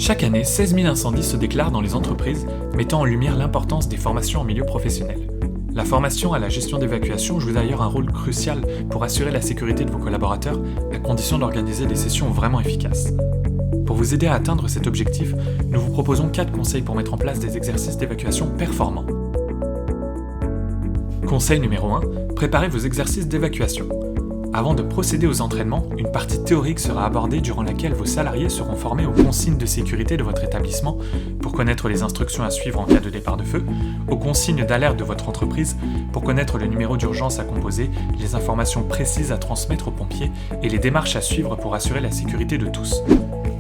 Chaque année, 16 000 incendies se déclarent dans les entreprises, mettant en lumière l'importance des formations en milieu professionnel. La formation à la gestion d'évacuation joue d'ailleurs un rôle crucial pour assurer la sécurité de vos collaborateurs, à condition d'organiser des sessions vraiment efficaces. Pour vous aider à atteindre cet objectif, nous vous proposons 4 conseils pour mettre en place des exercices d'évacuation performants. Conseil numéro 1, préparez vos exercices d'évacuation. Avant de procéder aux entraînements, une partie théorique sera abordée durant laquelle vos salariés seront formés aux consignes de sécurité de votre établissement pour connaître les instructions à suivre en cas de départ de feu, aux consignes d'alerte de votre entreprise pour connaître le numéro d'urgence à composer, les informations précises à transmettre aux pompiers et les démarches à suivre pour assurer la sécurité de tous.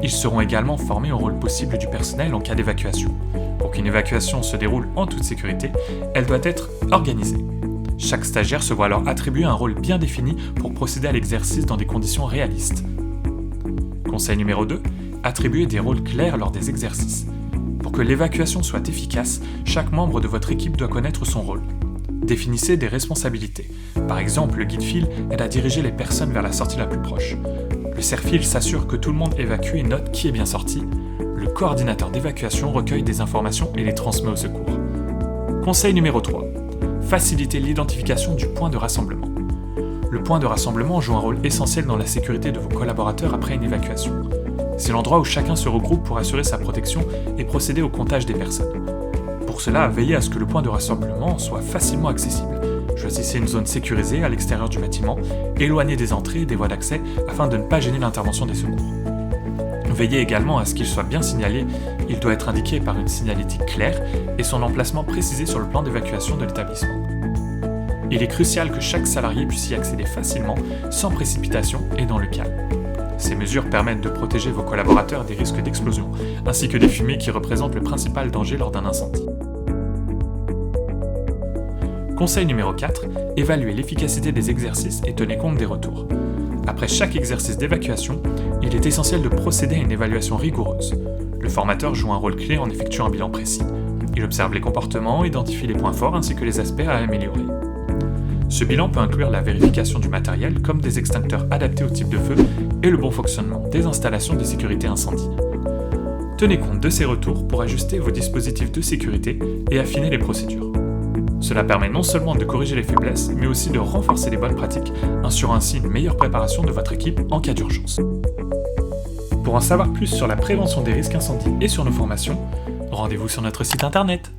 Ils seront également formés au rôle possible du personnel en cas d'évacuation. Pour qu'une évacuation se déroule en toute sécurité, elle doit être organisée. Chaque stagiaire se voit alors attribuer un rôle bien défini pour procéder à l'exercice dans des conditions réalistes. Conseil numéro 2, attribuez des rôles clairs lors des exercices. Pour que l'évacuation soit efficace, chaque membre de votre équipe doit connaître son rôle. Définissez des responsabilités. Par exemple, le guide-fil aide à diriger les personnes vers la sortie la plus proche. Le serre-fil s'assure que tout le monde évacue et note qui est bien sorti. Le coordinateur d'évacuation recueille des informations et les transmet au secours. Conseil numéro 3. Faciliter l'identification du point de rassemblement. Le point de rassemblement joue un rôle essentiel dans la sécurité de vos collaborateurs après une évacuation. C'est l'endroit où chacun se regroupe pour assurer sa protection et procéder au comptage des personnes. Pour cela, veillez à ce que le point de rassemblement soit facilement accessible. Choisissez une zone sécurisée à l'extérieur du bâtiment, éloignée des entrées et des voies d'accès afin de ne pas gêner l'intervention des secours. Veillez également à ce qu'il soit bien signalé, il doit être indiqué par une signalétique claire et son emplacement précisé sur le plan d'évacuation de l'établissement. Il est crucial que chaque salarié puisse y accéder facilement, sans précipitation et dans le calme. Ces mesures permettent de protéger vos collaborateurs des risques d'explosion, ainsi que des fumées qui représentent le principal danger lors d'un incendie. Conseil numéro 4, évaluez l'efficacité des exercices et tenez compte des retours. Après chaque exercice d'évacuation, il est essentiel de procéder à une évaluation rigoureuse. Le formateur joue un rôle clé en effectuant un bilan précis. Il observe les comportements, identifie les points forts ainsi que les aspects à améliorer. Ce bilan peut inclure la vérification du matériel comme des extincteurs adaptés au type de feu et le bon fonctionnement des installations de sécurité incendie. Tenez compte de ces retours pour ajuster vos dispositifs de sécurité et affiner les procédures. Cela permet non seulement de corriger les faiblesses, mais aussi de renforcer les bonnes pratiques, assurant ainsi une meilleure préparation de votre équipe en cas d'urgence. Pour en savoir plus sur la prévention des risques incendies et sur nos formations, rendez-vous sur notre site internet.